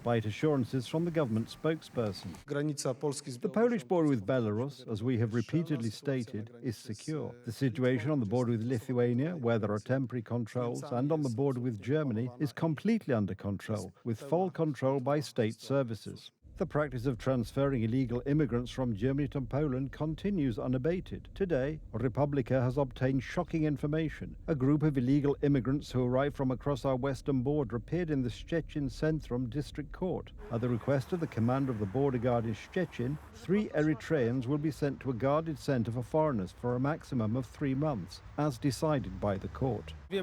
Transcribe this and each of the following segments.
despite assurances from the government spokesperson. The Polish border with Belarus, as we have repeatedly stated, is secure. The situation on the border with Lithuania, where there are temporary controls, and on the border with Germany is completely under control, with full control by state services. The practice of transferring illegal immigrants from Germany to Poland continues unabated. Today, Republika has obtained shocking information. A group of illegal immigrants who arrived from across our western border appeared in the Szczecin Centrum District Court. At the request of the commander of the border guard in Szczecin, 3 Eritreans will be sent to a guarded centre for foreigners for a maximum of 3 months, as decided by the court. We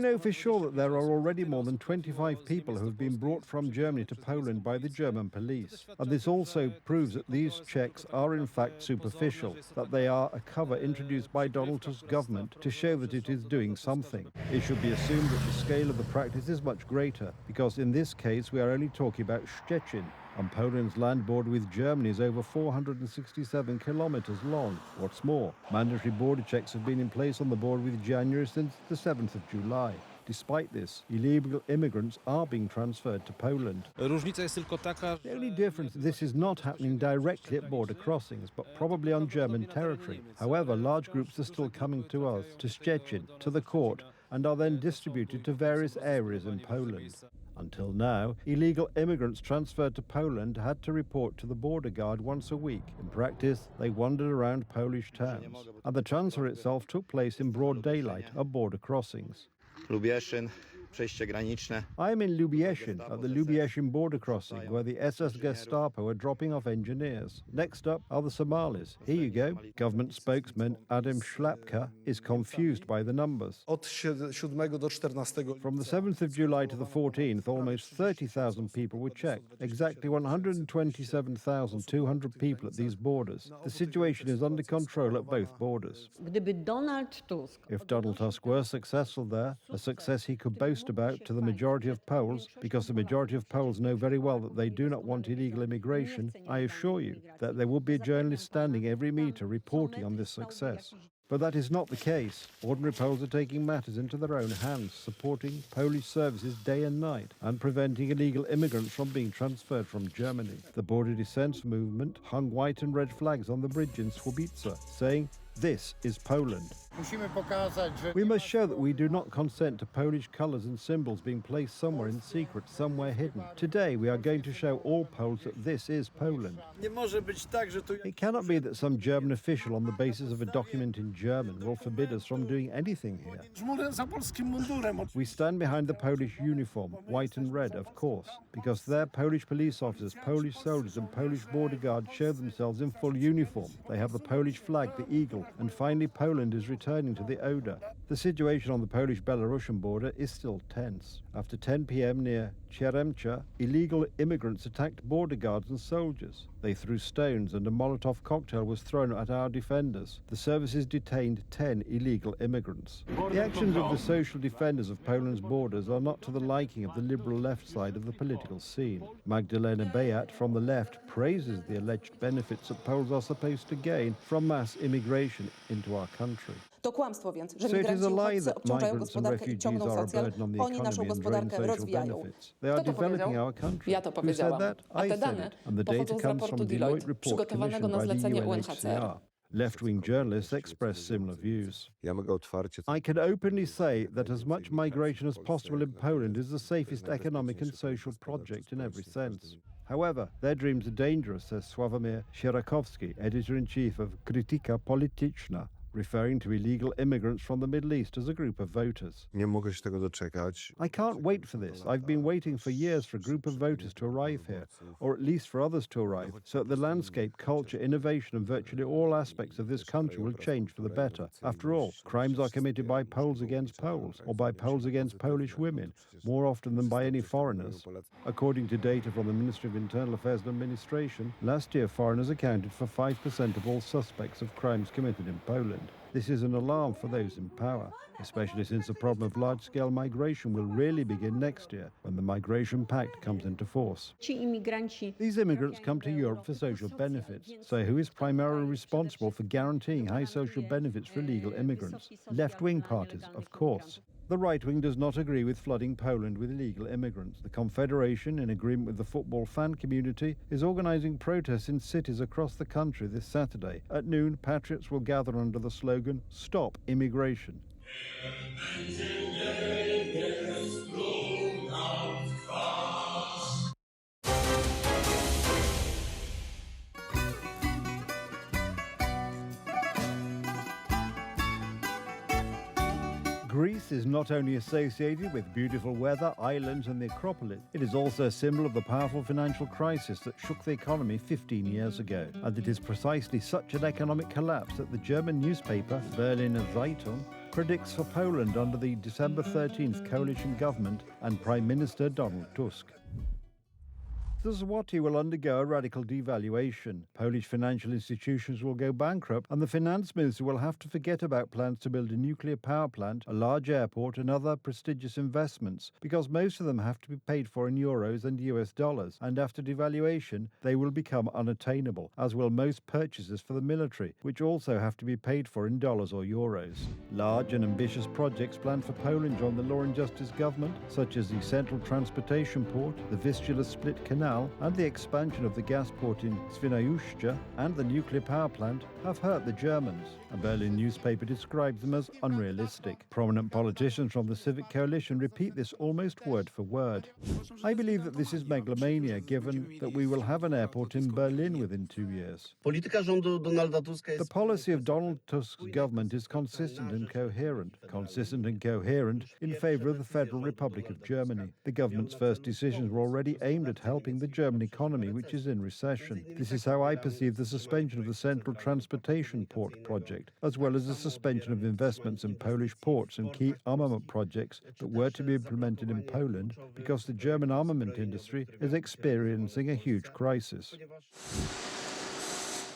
know for sure that there are already more than 25 people who have been brought from Germany to Poland by the German police. And this also proves that these checks are in fact superficial, that they are a cover introduced by Donald Tusk's government to show that it is doing something. It should be assumed that the scale of the practice is much greater, because in this case we are only talking about Szczecin, and Poland's land border with Germany is over 467 kilometers long. What's more, mandatory border checks have been in place on the border with January since the 7th of July. Despite this, illegal immigrants are being transferred to Poland. The only difference is this is not happening directly at border crossings, but probably on German territory. However, large groups are still coming to us, to Szczecin, to the court, and are then distributed to various areas in Poland. Until now, illegal immigrants transferred to Poland had to report to the border guard once a week. In practice, they wandered around Polish towns, and the transfer itself took place in broad daylight at border crossings. I am in Lubieszyn, at the Lubieszyn border crossing, where the SS Gestapo are dropping off engineers. Next up are the Somalis. Here you go. Government spokesman Adam Szlapka is confused by the numbers. From the 7th of July to the 14th, almost 30,000 people were checked. Exactly 127,200 people at these borders. The situation is under control at both borders. If Donald Tusk were successful there, a success he could boast about to the majority of Poles, because the majority of Poles know very well that they do not want illegal immigration, I assure you that there will be a journalist standing every metre reporting on this success. But that is not the case. Ordinary Poles are taking matters into their own hands, supporting Polish services day and night, and preventing illegal immigrants from being transferred from Germany. The Border Defence Movement hung white and red flags on the bridge in Słubice, saying, "This is Poland." We must show that we do not consent to Polish colours and symbols being placed somewhere in secret, somewhere hidden. Today we are going to show all Poles that this is Poland. It cannot be that some German official on the basis of a document in German will forbid us from doing anything here. We stand behind the Polish uniform, white and red, of course, because there Polish police officers, Polish soldiers and Polish border guards show themselves in full uniform. They have the Polish flag, the eagle, and finally Poland is returning to the Oder. The situation on the Polish-Belarusian border is still tense. After 10 p.m. near Cheremcha, illegal immigrants attacked border guards and soldiers. They threw stones and a Molotov cocktail was thrown at our defenders. The services detained 10 illegal immigrants. The actions of the social defenders of Poland's borders are not to the liking of the liberal left side of the political scene. Magdalena Beat from the left praises the alleged benefits that Poles are supposed to gain from mass immigration into our country. To kłamstwo więc, że So it is migranci a lie uchodźcy that obciążają migrants and gospodarkę i refugees ciągną are a socjal, burden on the oni naszą economy and drain gospodarkę social rozwijają. benefits. They are Kto to developing powiedział? our country. Ja to Who said powiedziałam. that? A I te said dane it. And the data pochodzą z comes raportu from the Deloitte, Deloitte report przygotowanego commissioned na by the zlecenie UNHCR. UNHCR. Left-wing journalists express similar views. I can openly say that as much migration as possible in Poland is the safest economic and social project in every sense. However, their dreams are dangerous, says Sławomir Sierakowski, editor-in-chief of Krytyka Polityczna, referring to illegal immigrants from the Middle East as a group of voters. I can't wait for this. I've been waiting for years for a group of voters to arrive here, or at least for others to arrive, so that the landscape, culture, innovation and virtually all aspects of this country will change for the better. After all, crimes are committed by Poles against Poles, or by Poles against Polish women, more often than by any foreigners. According to data from the Ministry of Internal Affairs and Administration, last year foreigners accounted for 5% of all suspects of crimes committed in Poland. This is an alarm for those in power, especially since the problem of large-scale migration will really begin next year when the Migration Pact comes into force. These immigrants come to Europe for social benefits, so who is primarily responsible for guaranteeing high social benefits for illegal immigrants? Left-wing parties, of course. The right wing does not agree with flooding Poland with illegal immigrants. The Confederation, in agreement with the football fan community, is organising protests in cities across the country this Saturday. At noon, patriots will gather under the slogan, "Stop Immigration." Greece is not only associated with beautiful weather, islands and the Acropolis, it is also a symbol of the powerful financial crisis that shook the economy 15 years ago. And it is precisely such an economic collapse that the German newspaper, Berliner Zeitung, predicts for Poland under the December 13th coalition government and Prime Minister Donald Tusk. The zloty will undergo a radical devaluation. Polish financial institutions will go bankrupt, and the finance minister will have to forget about plans to build a nuclear power plant, a large airport, and other prestigious investments, because most of them have to be paid for in euros and US dollars, and after devaluation, they will become unattainable, as will most purchases for the military, which also have to be paid for in dollars or euros. Large and ambitious projects planned for Poland join the Law and Justice government, such as the Central Transportation Port, the Vistula Split Canal, and the expansion of the gas port in Świnoujście and the nuclear power plant, have hurt the Germans. A Berlin newspaper describes them as unrealistic. Prominent politicians from the Civic Coalition repeat this almost word for word. I believe that this is megalomania, given that we will have an airport in Berlin within 2 years. The policy of Donald Tusk's government is consistent and coherent in favour of the Federal Republic of Germany. The government's first decisions were already aimed at helping the German economy, which is in recession. This is how I perceive the suspension of the Central Transportation Port project, as well as the suspension of investments in Polish ports and key armament projects that were to be implemented in Poland, because the German armament industry is experiencing a huge crisis.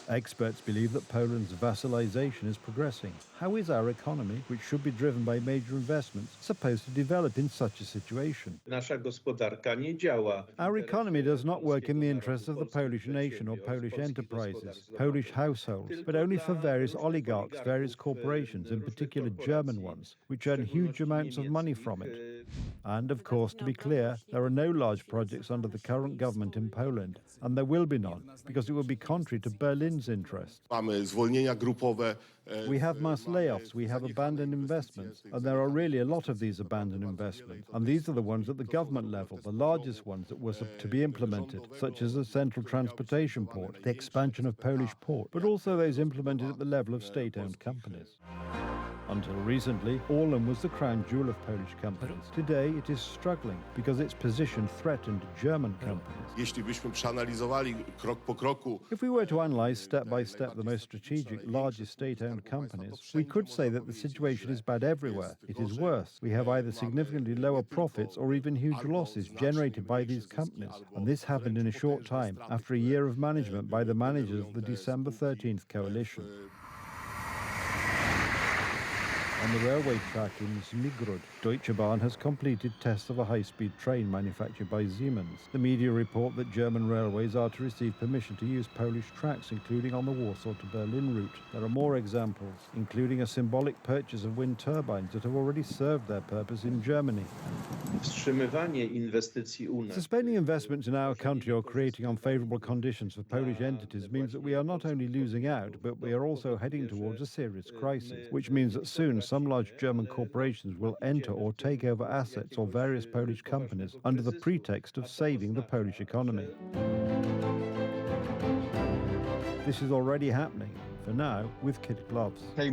Experts believe that Poland's vassalization is progressing. How is our economy, which should be driven by major investments, supposed to develop in such a situation? Our economy does not work in the interests of the Polish nation or Polish enterprises, Polish households, but only for various oligarchs, various corporations, in particular German ones, which earn huge amounts of money from it. And, of course, to be clear, there are no large projects under the current government in Poland, and there will be none, because it would be contrary to Berlin's interests. We have mass layoffs, we have abandoned investments, and there are really a lot of these abandoned investments. And these are the ones at the government level, the largest ones that were to be implemented, such as the Central Transportation Port, the expansion of Polish port, but also those implemented at the level of state-owned companies. Until recently, Orlen was the crown jewel of Polish companies. Today, it is struggling because its position threatened German companies. If we were to analyze step by step the most strategic, largest state-owned companies, we could say that the situation is bad everywhere. It is worse. We have either significantly lower profits or even huge losses generated by these companies. And this happened in a short time, after a year of management by the managers of the December 13th coalition. On the railway track in Smuggled, Deutsche Bahn has completed tests of a high-speed train manufactured by Siemens. The media report that German railways are to receive permission to use Polish tracks, including on the Warsaw to Berlin route. There are more examples, including a symbolic purchase of wind turbines that have already served their purpose in Germany. Suspending investments in our country or creating unfavourable conditions for Polish entities means that we are not only losing out, but we are also heading towards a serious crisis, which means that soon some large German corporations will enter or take over assets or various Polish companies under the pretext of saving the Polish economy. This is already happening, for now, with kid gloves. The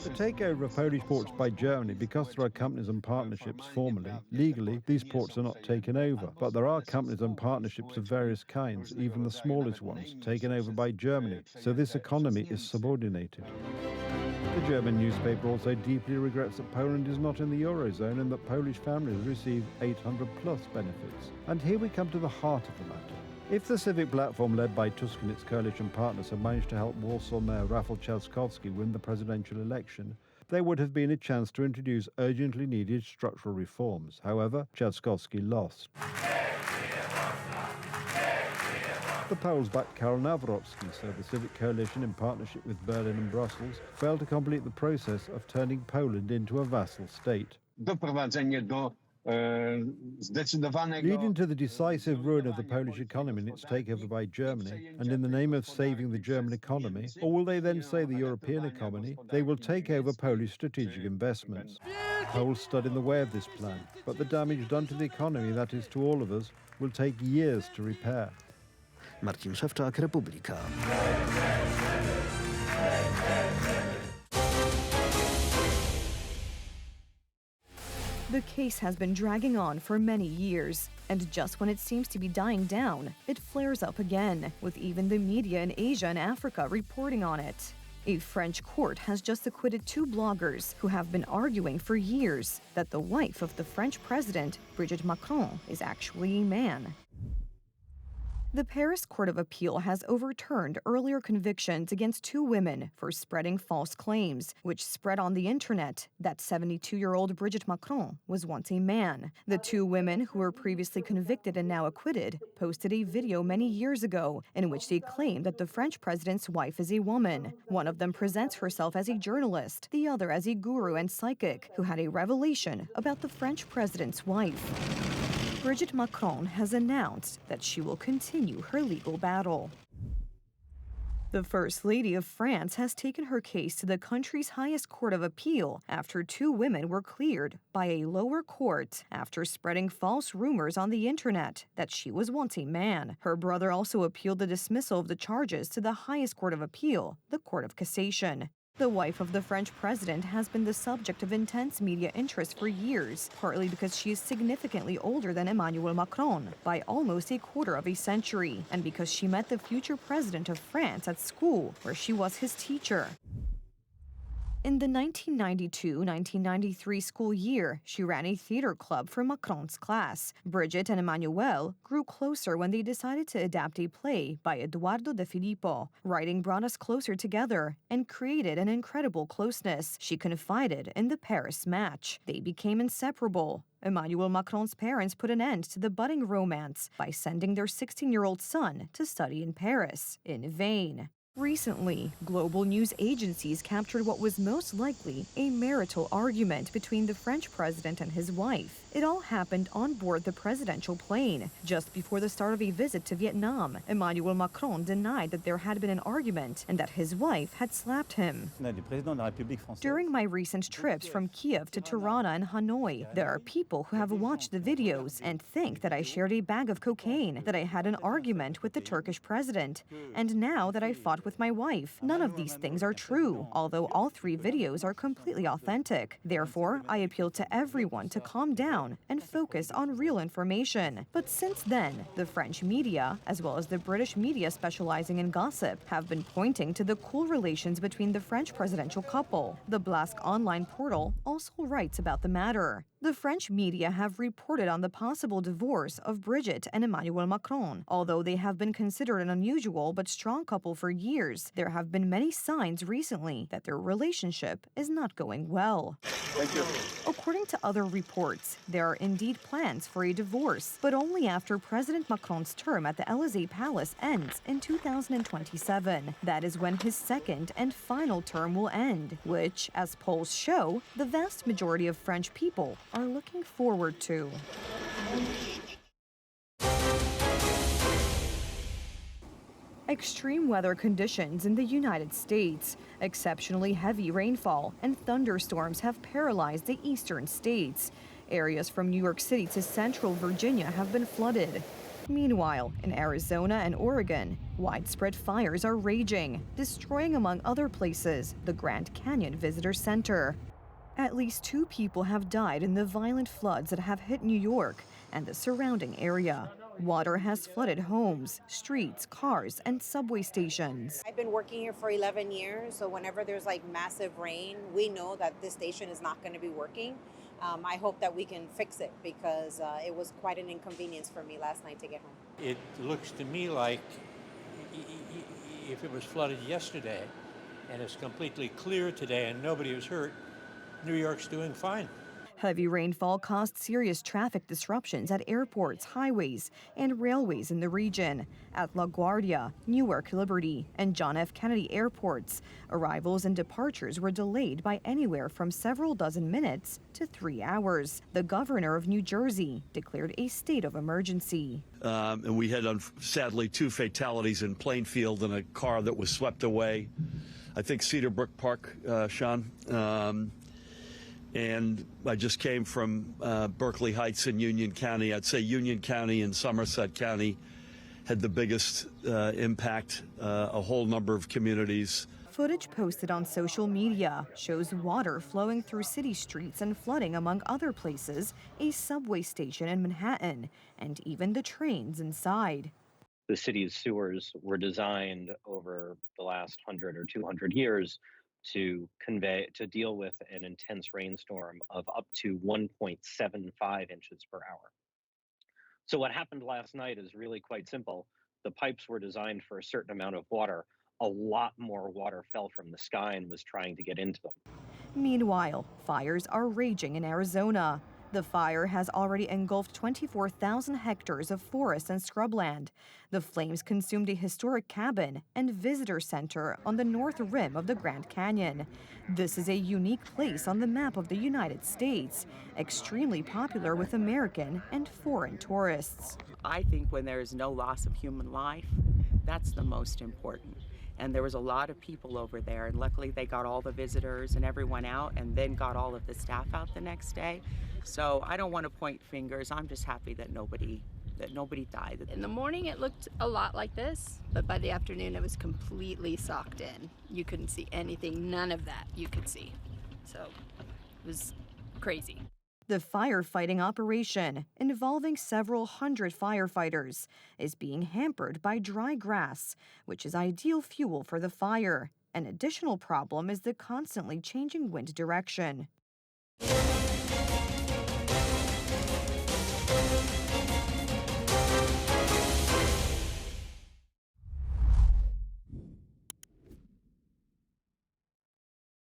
takeover of Polish ports by Germany, because there are companies and partnerships formally, legally, these ports are not taken over. But there are companies and partnerships of various kinds, even the smallest ones, taken over by Germany. So this economy is subordinated. The German newspaper also deeply regrets that Poland is not in the Eurozone and that Polish families receive 800-plus benefits. And here we come to the heart of the matter. If the civic platform led by Tusk and its coalition partners had managed to help Warsaw Mayor Rafał Trzaskowski win the presidential election, there would have been a chance to introduce urgently needed structural reforms. However, Trzaskowski lost. The Poles-backed Karol Nawrocki, so the Civic Coalition in partnership with Berlin and Brussels, failed to complete the process of turning Poland into a vassal state. Leading to the decisive ruin of the Polish economy in its takeover by Germany, and in the name of saving the German economy, or will they then say the European economy, they will take over Polish strategic investments. Poles stood in the way of this plan, but the damage done to the economy, that is to all of us, will take years to repair. Marcin Szewczak, Republika. The case has been dragging on for many years, and just when it seems to be dying down, it flares up again, with even the media in Asia and Africa reporting on it. A French court has just acquitted 2 bloggers who have been arguing for years that the wife of the French president, Brigitte Macron, is actually a man. The Paris Court of Appeal has overturned earlier convictions against 2 women for spreading false claims, which spread on the internet that 72-year-old Brigitte Macron was once a man. The 2 women, who were previously convicted and now acquitted, posted a video many years ago in which they claim that the French president's wife is a woman. One of them presents herself as a journalist, the other as a guru and psychic who had a revelation about the French president's wife. Brigitte Macron has announced that she will continue her legal battle. The First Lady of France has taken her case to the country's highest court of appeal after 2 women were cleared by a lower court after spreading false rumors on the internet that she was once a man. Her brother also appealed the dismissal of the charges to the highest court of appeal, the Court of Cassation. The wife of the French president has been the subject of intense media interest for years, partly because she is significantly older than Emmanuel Macron by almost a quarter of a century, and because she met the future president of France at school, where she was his teacher. In the 1992-1993 school year, she ran a theater club for Macron's class. Brigitte and Emmanuel grew closer when they decided to adapt a play by Edoardo De Filippo. Writing brought us closer together and created an incredible closeness, she confided in the Paris Match. They became inseparable. Emmanuel Macron's parents put an end to the budding romance by sending their 16-year-old son to study in Paris, in vain. Recently, global news agencies captured what was most likely a marital argument between the French president and his wife. It all happened on board the presidential plane, just before the start of a visit to Vietnam. Emmanuel Macron denied that there had been an argument and that his wife had slapped him. During my recent trips from Kiev to Tirana and Hanoi, there are people who have watched the videos and think that I shared a bag of cocaine, that I had an argument with the Turkish president, and now that I fought with my wife. None of these things are true, although all 3 videos are completely authentic. Therefore, I appeal to everyone to calm down and focus on real information. But since then, the French media, as well as the British media specializing in gossip, have been pointing to the cool relations between the French presidential couple. The Blask online portal also writes about the matter. The French media have reported on the possible divorce of Brigitte and Emmanuel Macron. Although they have been considered an unusual but strong couple for years, there have been many signs recently that their relationship is not going well. Thank you. According to other reports, there are indeed plans for a divorce, but only after President Macron's term at the Élysée Palace ends in 2027. That is when his second and final term will end, which, as polls show, the vast majority of French people are looking forward to. Extreme weather conditions in the United States. Exceptionally heavy rainfall and thunderstorms have paralyzed the eastern states. Areas from New York City to central Virginia have been flooded. Meanwhile, in Arizona and Oregon, widespread fires are raging, destroying, among other places, the Grand Canyon Visitor Center. At least 2 people have died in the violent floods that have hit New York and the surrounding area. Water has flooded homes, streets, cars, and subway stations. I've been working here for 11 years, so whenever there's like massive rain, we know that this station is not going to be working. I hope that we can fix it because it was quite an inconvenience for me last night to get home. It looks to me like if it was flooded yesterday and it's completely clear today and nobody was hurt, New York's doing fine. Heavy rainfall caused serious traffic disruptions at airports, highways, and railways in the region. At LaGuardia, Newark Liberty, and John F. Kennedy airports, arrivals and departures were delayed by anywhere from several dozen minutes to 3 hours. The governor of New Jersey declared a state of emergency. And we had, sadly, 2 fatalities in Plainfield in a car that was swept away. I think Cedar Brook Park, Sean. And I just came from Berkeley Heights in Union County. I'd say Union County and Somerset County had the biggest impact, a whole number of communities. Footage posted on social media shows water flowing through city streets and flooding, among other places, a subway station in Manhattan, and even the trains inside. The city's sewers were designed over the last 100 or 200 years to deal with an intense rainstorm of up to 1.75 inches per hour. So what happened last night is really quite simple. The pipes were designed for a certain amount of water. A lot more water fell from the sky and was trying to get into them. Meanwhile, fires are raging in Arizona. The fire has already engulfed 24,000 hectares of forest and scrubland. The flames consumed a historic cabin and visitor center on the north rim of the Grand Canyon. This is a unique place on the map of the United States, extremely popular with American and foreign tourists. I think when there is no loss of human life, that's the most important. And there was a lot of people over there, and luckily they got all the visitors and everyone out, and then got all of the staff out the next day. So I don't want to point fingers. I'm just happy that nobody died. In the morning it looked a lot like this, but by the afternoon it was completely socked in. You couldn't see anything, none of that you could see. So it was crazy. The firefighting operation, involving several hundred firefighters, is being hampered by dry grass, which is ideal fuel for the fire. An additional problem is the constantly changing wind direction.